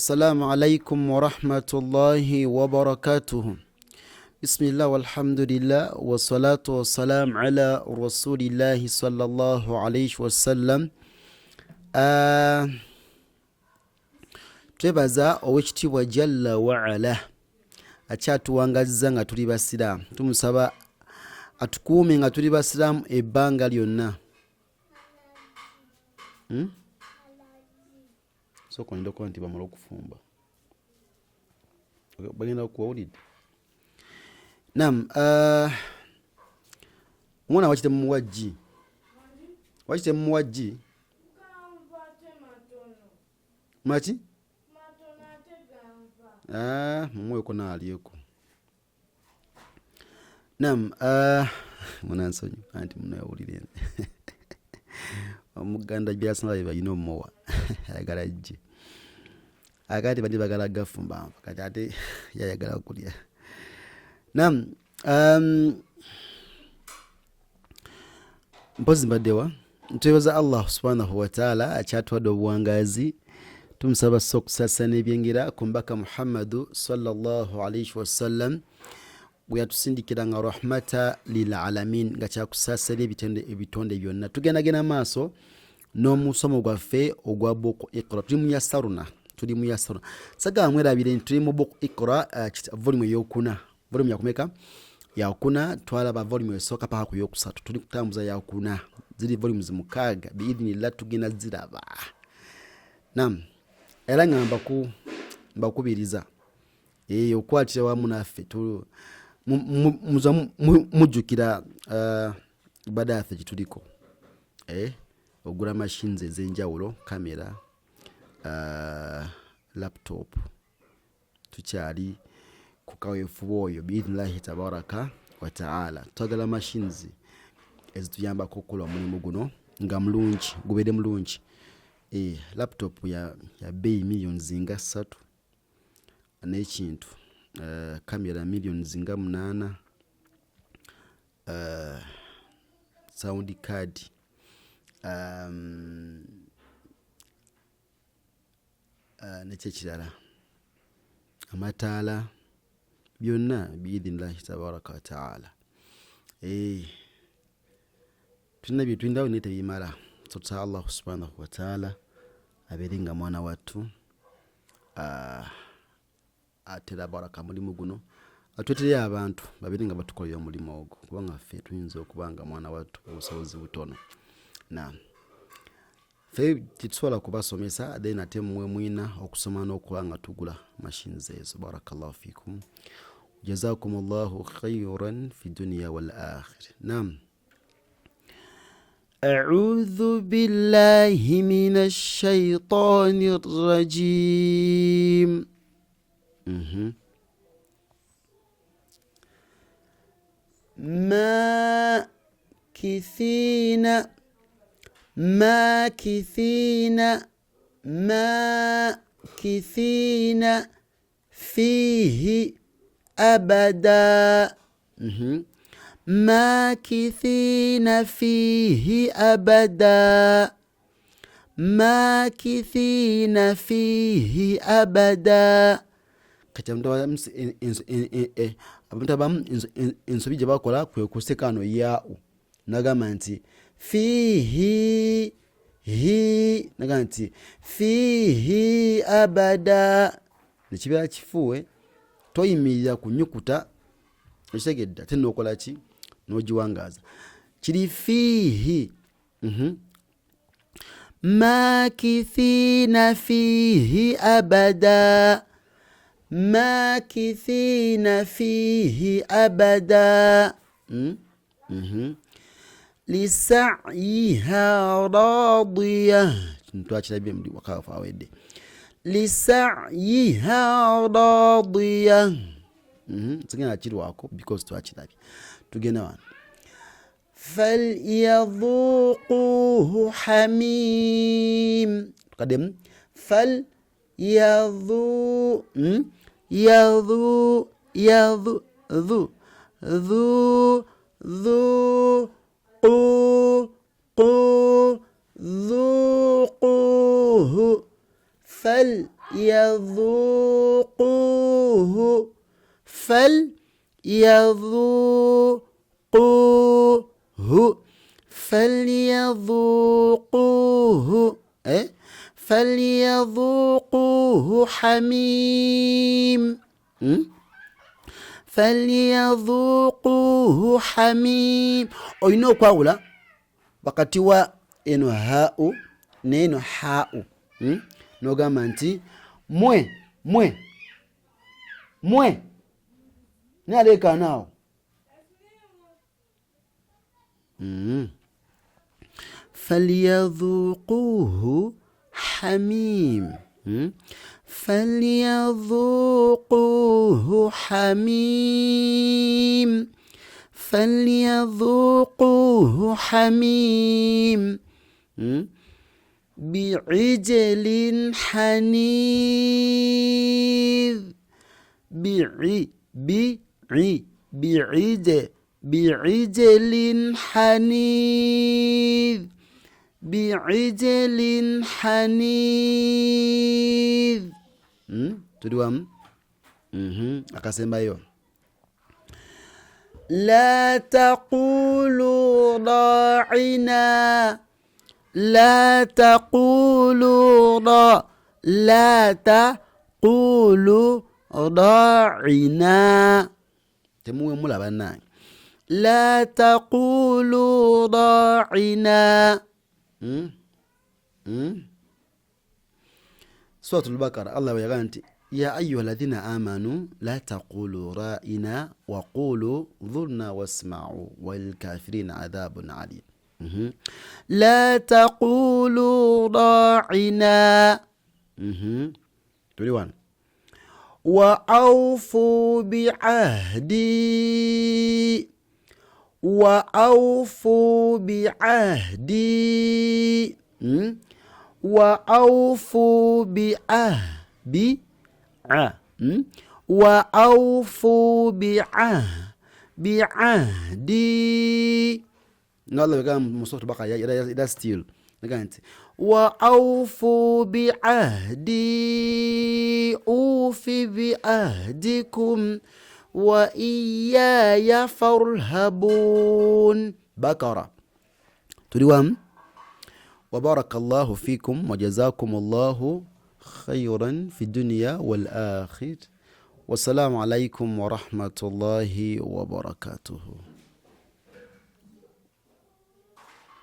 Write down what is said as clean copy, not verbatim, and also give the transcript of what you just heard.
السلام عليكم ورحمة الله وبركاته. بسم الله والحمد لله والصلاة والسلام على رسول الله صلى الله عليه وسلم. twebaza owekitiibwa jalla waala akyatuwangazza nga tuli basiraamu. Tumusaba atukuume nga tuli basiraamu ebbanga lyonna. Soko ndio kwa nti bamala okufumba bagenda okuwulidde. Naam, omwana wakite mumuwajji wakite mumuwajji maki mumuweko naalyeko. Naam, munansonyi anti munawulire omuganda byasana balina omuwa ayagala jje akati bandi bagala gafumba kati ate yayagala kulya. Naam, mpozi mbaddewa ntwebaza Allah subhanahu wa ta'ala akyatwadde obuwangazi. Tumusaba sokusasa n'ebyengera ku mbaka Muhammadu sallallahu alayhi wasallam bwe yatusindikira nga rahmata lil alamin nga kyakusasira ebitonde byonna. Tugendagenda maaso n'omusomo gwaffe ogwa buku Iqra. Tuli mu yasaruna saga mwerabire tuli mu buku Iqra volume ey'okuna. Volume yakumeka yakuna twalaba volume esooka paka ku yokusatu. Tuli kutambuza yakuna ziri volumes mukaaga biidinillah tugenda ziraba. Naam, era ngamba mbakubiriza okwatira wamu naffe mujjukira ibada yaffe gituliko ogula machines ez'enjawulo, kamera, laptop. Tukyali ku kaweefuba oyo biidhnillahi tabaraka wa ta'ala. Twagala machines ezituyambako okukola omulimu guno nga mulungi gubeere mulungi. Laptop ya bei millions nga 3 n'ekintu, kamera millions nga 8, sound card, nekyekirala amataala byonna biidhnillahi tabaraka wa ta'ala. Tulina bye tulindawo naye tebimala. Tuta Allah subhanahu wa ta'ala abeere nga mwana wattu atera baraka mulimu guno atwetere abantu babeere nga batukolera omulimu ogwo kubanga ffe tuyinza okubanga mwana wattu obusobozi butono. Naam, ffe titusobola kubasomesa then ate mmwe mwina okusoma n'okuba nga tugula machines ezo. Barakallahu fikum, jazakumullahu khayran fi dunya wal akhirah. Naam, أعوذ بالله من الشيطان الرجيم. ماكثين فيه أبدا. ماكثين فيه أبدا. ماكثين فيه أبدا. kati abantu abamu ensobi gye bakola kwe kusekano yaau nagamba nti fihi nagamba nti fihi abada nekibeera kifuwe toyimirira ku nyukuta ekitegedde ate nokola ki n'ogiwangaza kiri fihi. makithina fihi abada. makithina fihi abada. lisa'yiha radiya. Twakirabye muri wakafa awedde. lisa'yiha radiya. Tugenda kirwako because twakirabye. Tugenda wano فليذوقوه حميم. تقدم فليذوق ذوقوه فليذوقوه فليذوقوه فليذوقوه فليذوقوه حميم فليذوقوه حميم oyina okwawula wakati wa eno haau neno haau nogamba nti mwe nalekanawo فليذوقوه حميم فليذوقوه حميم فليذوقوه حميم بعجل حنيذ بعجل حنيذ بعجل حنيذ tudiwamu akasembayo لا تقولوا راعنا لا تقولوا راعنا temuwe mulaba nange لا تقولوا راعنا سورة البقرة الله يقول يا أيها الذين آمنوا لا تقولوا رائنا وقولوا ذرنا واسمعوا والكافرين عذاب عليم لا تقولوا راعنا وأوفوا بعهدي وأوفوا بعهدي وأوفوا بعهدي وأوفوا بعهدي الله كان مصوت بقى يا ستيل وأوفوا بعهدي أوف بعهدكم وإياي فارهبون بقرة تريوام وبارك الله فيكم وجزاكم الله خيرا في الدنيا والآخرة والسلام عليكم ورحمة الله وبركاته.